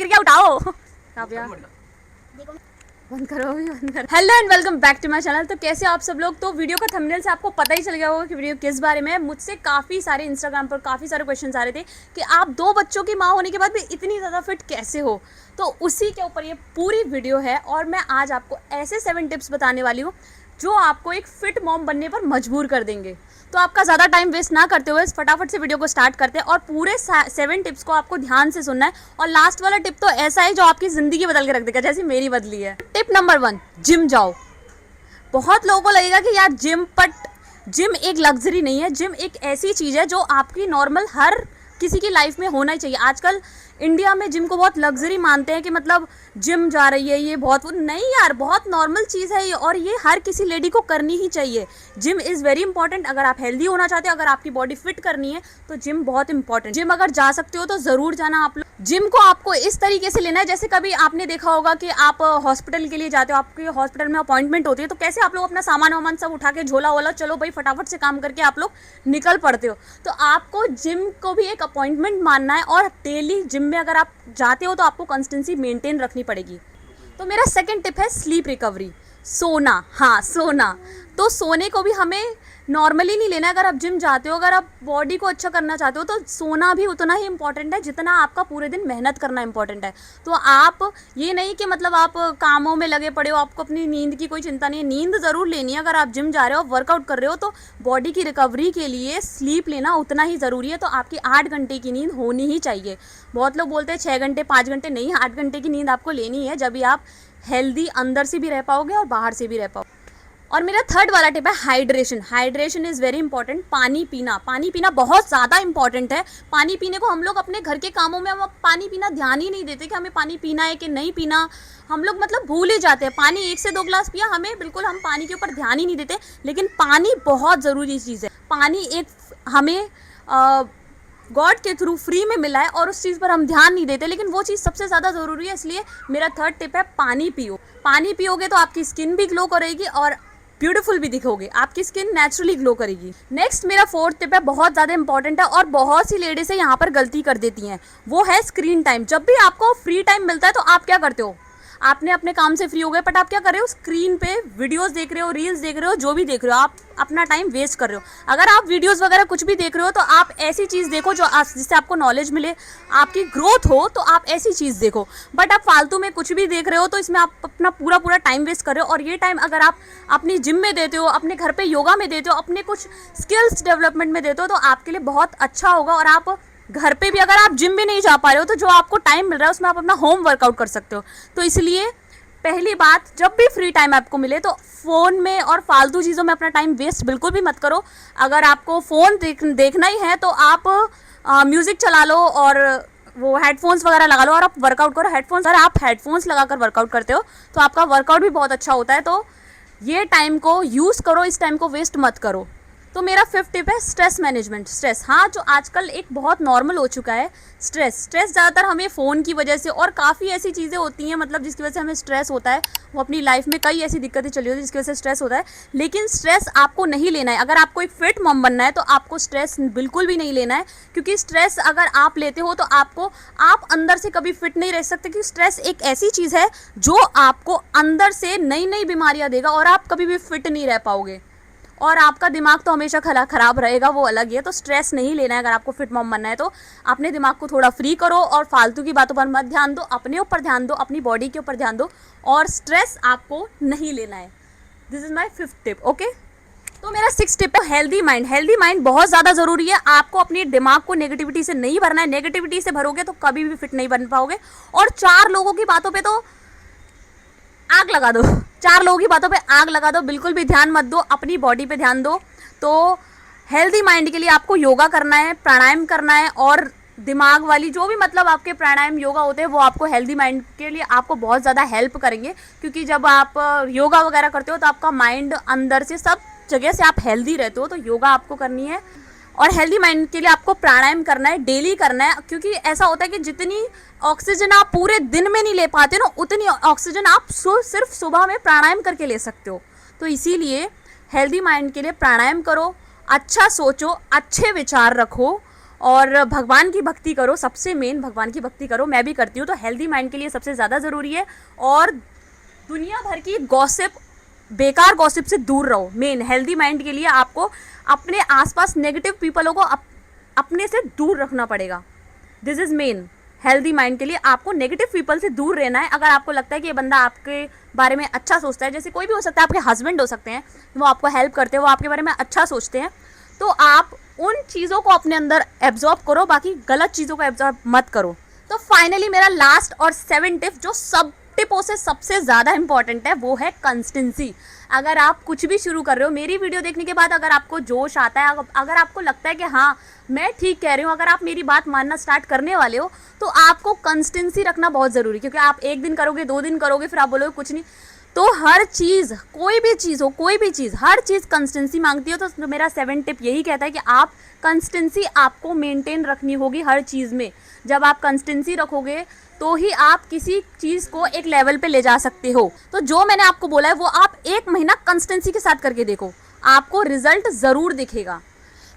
गिर गया, उठाओ। बंद करो, अभी बंद करो। Hello and welcome back to my channel. तो कैसे आप सब लोग? तो वीडियो का थंबनेल से आपको पता ही चल गया होगा कि वीडियो किस बारे में है। मुझसे काफ़ी सारे इंस्टाग्राम पर काफ़ी सारे क्वेश्चन आ रहे थे कि आप 2 बच्चों की माँ होने के बाद भी इतनी ज़्यादा फिट कैसे हो। तो उसी के ऊपर ये पूरी वीडियो है और मैं आज आपको ऐसे 7 टिप्स बताने वाली हूँ जो आपको एक फिट मॉम बनने पर मजबूर कर देंगे। तो आपका ज़्यादा टाइम वेस्ट ना करते हुए फटाफट से वीडियो को स्टार्ट करते हैं और पूरे 7 टिप्स को आपको ध्यान से सुनना है। और लास्ट वाला टिप तो ऐसा है जो आपकी ज़िंदगी बदल के रख देगा, जैसे मेरी बदली है। टिप नंबर 1, जिम जाओ। बहुत लोगों को लगेगा कि यार जिम एक लग्जरी नहीं है। जिम एक ऐसी चीज़ है जो आपकी नॉर्मल हर किसी की लाइफ में होना ही चाहिए। आजकल इंडिया में जिम को बहुत लग्जरी मानते हैं कि मतलब जिम जा रही है ये बहुत, वो नहीं यार, बहुत नॉर्मल चीज़ है ये और ये हर किसी लेडी को करनी ही चाहिए। Gym is very important. अगर आप हेल्दी होना चाहते हो, अगर आपकी बॉडी फिट करनी है तो जिम बहुत इंपॉर्टेंट। जिम अगर जा सकते हो तो ज़रूर जाना आप लोग। जिम को आपको इस तरीके से लेना है जैसे कभी आपने देखा होगा कि आप हॉस्पिटल के लिए जाते हो, आपके हॉस्पिटल में अपॉइंटमेंट होती है, तो कैसे आप लोग अपना सामान वामान सब उठा के झोला वोला चलो भाई फटाफट से काम करके आप लोग निकल पड़ते हो। तो आपको जिम को भी एक अपॉइंटमेंट मानना है और डेली जिम में अगर आप जाते हो तो आपको कंसिस्टेंसी मेंटेन रखनी पड़ेगी। तो मेरा सेकंड टिप है स्लीप रिकवरी, सोना। हाँ, सोना। तो सोने को भी हमें नॉर्मली नहीं लेना है। अगर आप जिम जाते हो, अगर आप बॉडी को अच्छा करना चाहते हो तो सोना भी उतना ही इंपॉर्टेंट है जितना आपका पूरे दिन मेहनत करना इंपॉर्टेंट है। तो आप ये नहीं कि मतलब आप कामों में लगे पड़े हो, आपको अपनी नींद की कोई चिंता नहीं है। नींद ज़रूर लेनी है। अगर आप जिम जा रहे हो, वर्कआउट कर रहे हो तो बॉडी की रिकवरी के लिए स्लीप लेना उतना ही ज़रूरी है। तो आपकी 8 घंटे की नींद होनी ही चाहिए। बहुत लोग बोलते हैं 6 घंटे 5 घंटे, नहीं, 8 घंटे की नींद आपको लेनी है, जब भी आप हेल्दी अंदर से भी रह पाओगे और बाहर से भी रह पाओगे। और मेरा थर्ड वाला टिप है hydration. Hydration is very important. पानी पीना बहुत ज़्यादा इंपॉर्टेंट है। पानी पीने को हम लोग अपने घर के कामों में हम पानी पीना ध्यान ही नहीं देते कि हमें पानी पीना है कि नहीं पीना। हम लोग मतलब भूल ही जाते हैं। पानी 1 से 2 गिलास पिया, हमें बिल्कुल हम पानी के ऊपर ध्यान ही नहीं देते। लेकिन पानी बहुत ज़रूरी चीज़ है। पानी एक हमें गॉड के थ्रू फ्री में मिला है और उस चीज़ पर हम ध्यान नहीं देते, लेकिन वो चीज़ सबसे ज़्यादा ज़रूरी है। इसलिए मेरा थर्ड टिप है पानी पियो। पानी पियोगे तो आपकी स्किन भी ग्लो करेगी और ब्यूटीफुल भी दिखोगे, आपकी स्किन नेचुरली ग्लो करेगी। नेक्स्ट मेरा फोर्थ टिप है, बहुत ज़्यादा इंपॉर्टेंट है और बहुत सी लेडीज़ है यहाँ पर गलती कर देती हैं, वो है स्क्रीन टाइम। जब भी आपको फ्री टाइम मिलता है तो आप क्या करते हो? आपने अपने काम से फ्री हो गए बट आप क्या कर रहे हो? स्क्रीन पे वीडियोस देख रहे हो, रील्स देख रहे हो, जो भी देख रहे हो, आप अपना टाइम वेस्ट कर रहे हो। अगर आप वीडियोस वगैरह कुछ भी देख रहे हो तो आप ऐसी चीज़ देखो जो जिससे आपको नॉलेज मिले, आपकी ग्रोथ हो, तो आप ऐसी चीज़ देखो। बट आप फालतू में कुछ भी देख रहे हो तो इसमें आप अपना पूरा टाइम वेस्ट कर रहे हो। और ये टाइम अगर आप अपनी जिम में देते हो, अपने घर पे योगा में देते हो, अपने कुछ स्किल्स डेवलपमेंट में देते हो तो आपके लिए बहुत अच्छा होगा। और आप घर पे भी अगर आप जिम भी नहीं जा पा रहे हो तो जो आपको टाइम मिल रहा है उसमें आप अपना होम वर्कआउट कर सकते हो। तो इसलिए पहली बात, जब भी फ्री टाइम आपको मिले तो फ़ोन में और फालतू चीज़ों में अपना टाइम वेस्ट बिल्कुल भी मत करो। अगर आपको फ़ोन देखना ही है तो आप म्यूज़िक चला लो और वो हेडफोन्स वगैरह लगा लो और आप वर्कआउट करो। अगर आप हेडफोन्स लगाकर वर्कआउट करते हो तो आपका वर्कआउट भी बहुत अच्छा होता है। तो ये टाइम को यूज़ करो, इस टाइम को वेस्ट मत करो। तो मेरा फिफ्थ टिप है स्ट्रेस मैनेजमेंट। स्ट्रेस, हाँ, जो आजकल एक बहुत नॉर्मल हो चुका है स्ट्रेस ज़्यादातर हमें फ़ोन की वजह से और काफ़ी ऐसी चीज़ें होती हैं मतलब जिसकी वजह से हमें स्ट्रेस होता है। वो अपनी लाइफ में कई ऐसी दिक्कतें चली होती है जिसकी वजह से स्ट्रेस होता है। लेकिन स्ट्रेस आपको नहीं लेना है। अगर आपको एक फिट मॉम बनना है तो आपको स्ट्रेस बिल्कुल भी नहीं लेना है, क्योंकि स्ट्रेस अगर आप लेते हो तो आप अंदर से कभी फिट नहीं रह सकते। क्योंकि स्ट्रेस एक ऐसी चीज़ है जो आपको अंदर से नई नई बीमारियाँ देगा और आप कभी भी फिट नहीं रह पाओगे और आपका दिमाग तो हमेशा खराब रहेगा, वो अलग ही है। तो स्ट्रेस नहीं लेना है। अगर आपको फिट मॉम बनना है तो अपने दिमाग को थोड़ा फ्री करो और फालतू की बातों पर मत ध्यान दो, अपने ऊपर ध्यान दो, अपनी बॉडी के ऊपर ध्यान दो और स्ट्रेस आपको नहीं लेना है। This is my fifth tip. Okay, तो मेरा सिक्स्थ टिप है हेल्दी माइंड। हेल्दी माइंड बहुत ज़्यादा ज़रूरी है। आपको अपने दिमाग को नेगेटिविटी से नहीं भरना है। नेगेटिविटी से भरोगे तो कभी भी फिट नहीं बन पाओगे और 4 लोगों की बातों पर तो आग लगा दो। 4 लोगों की बातों पे आग लगा दो, बिल्कुल भी ध्यान मत दो, अपनी बॉडी पे ध्यान दो। तो हेल्दी माइंड के लिए आपको योगा करना है, प्राणायाम करना है और दिमाग वाली जो भी मतलब आपके प्राणायाम योगा होते हैं वो आपको हेल्दी माइंड के लिए आपको बहुत ज़्यादा हेल्प करेंगे। क्योंकि जब आप योगा वगैरह करते हो तो आपका माइंड अंदर से सब जगह से आप हेल्दी रहते हो। तो योगा आपको करनी है और हेल्दी माइंड के लिए आपको प्राणायाम करना है, डेली करना है। क्योंकि ऐसा होता है कि जितनी ऑक्सीजन आप पूरे दिन में नहीं ले पाते ना, उतनी ऑक्सीजन आप सिर्फ सुबह में प्राणायाम करके ले सकते हो। तो इसीलिए हेल्दी माइंड के लिए प्राणायाम करो, अच्छा सोचो, अच्छे विचार रखो और भगवान की भक्ति करो, सबसे मेन भगवान की भक्ति करो, मैं भी करती हूँ। तो हेल्दी माइंड के लिए सबसे ज़्यादा ज़रूरी है। और दुनिया भर की गॉसिप, बेकार गॉसिप से दूर रहो। मेन हेल्दी माइंड के लिए आपको अपने आसपास नेगेटिव पीपलों को अपने से दूर रखना पड़ेगा। This is main. Healthy mind के लिए आपको नेगेटिव पीपल से दूर रहना है। अगर आपको लगता है कि ये बंदा आपके बारे में अच्छा सोचता है, जैसे कोई भी हो सकता है, आपके हस्बैंड हो सकते हैं, वो आपको हेल्प करते हैं, वो आपके बारे में अच्छा सोचते हैं, तो आप उन चीज़ों को अपने अंदर एब्जॉर्ब करो, बाकी गलत चीज़ों को एब्जॉर्ब मत करो। तो फाइनली मेरा लास्ट और 7 टिप, जो सब टिपों से सबसे ज़्यादा इंपॉर्टेंट है, वो है कंसिस्टेंसी। अगर आप कुछ भी शुरू कर रहे हो, मेरी वीडियो देखने के बाद अगर आपको जोश आता है, अगर आपको लगता है कि हाँ मैं ठीक कह रही हूँ, अगर आप मेरी बात मानना स्टार्ट करने वाले हो, तो आपको कंसिस्टेंसी रखना बहुत ज़रूरी है। क्योंकि आप 1 दिन करोगे, 2 दिन करोगे, फिर आप बोलोगे कुछ नहीं। तो हर चीज़, कोई भी चीज़ हो, कोई भी चीज़, हर चीज़ कंसिस्टेंसी मांगती है। तो मेरा 7 टिप यही कहता है कि आप कंसिस्टेंसी आपको मेंटेन रखनी होगी हर चीज़ में। जब आप कंसिस्टेंसी रखोगे तो ही आप किसी चीज़ को एक लेवल पे ले जा सकते हो। तो जो मैंने आपको बोला है वो आप 1 महीना कंसिस्टेंसी के साथ करके देखो, आपको रिजल्ट ज़रूर दिखेगा।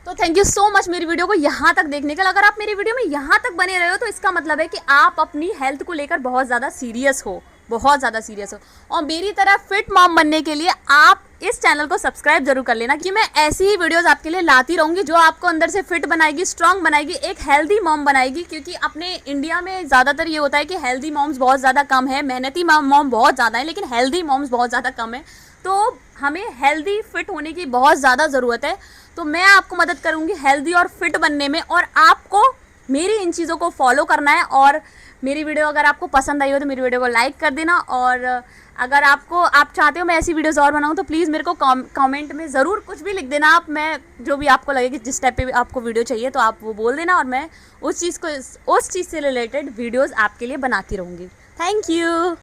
तो थैंक यू सो मच मेरी वीडियो को यहाँ तक देखने के लिए। अगर आप मेरी वीडियो में यहाँ तक बने रहे हो तो इसका मतलब है कि आप अपनी हेल्थ को लेकर बहुत ज़्यादा सीरियस हो, बहुत ज़्यादा सीरियस हो। और मेरी तरह फिट मॉम बनने के लिए आप इस चैनल को सब्सक्राइब जरूर कर लेना, कि मैं ऐसी ही वीडियोस आपके लिए लाती रहूँगी जो आपको अंदर से फिट बनाएगी, स्ट्रांग बनाएगी, एक हेल्दी मॉम बनाएगी। क्योंकि अपने इंडिया में ज़्यादातर ये होता है कि हेल्दी मॉम्स बहुत ज़्यादा कम है, मेहनती मॉम बहुत ज़्यादा है, लेकिन हेल्दी मॉम्स बहुत ज़्यादा कम है। तो हमें हेल्दी फिट होने की बहुत ज़्यादा ज़रूरत है। तो मैं आपको मदद करूँगी हेल्दी और फिट बनने में, और आपको मेरी इन चीज़ों को फॉलो करना है। और मेरी वीडियो अगर आपको पसंद आई हो तो मेरी वीडियो को लाइक कर देना। और अगर आप चाहते हो मैं ऐसी वीडियोस और बनाऊं तो प्लीज़ मेरे को कमेंट में ज़रूर कुछ भी लिख देना आप। मैं जो भी आपको लगे कि जिस टाइप पे आपको वीडियो चाहिए तो आप वो बोल देना, और मैं उस चीज़ से रिलेटेड वीडियोस आपके लिए बनाती रहूँगी। Thank you.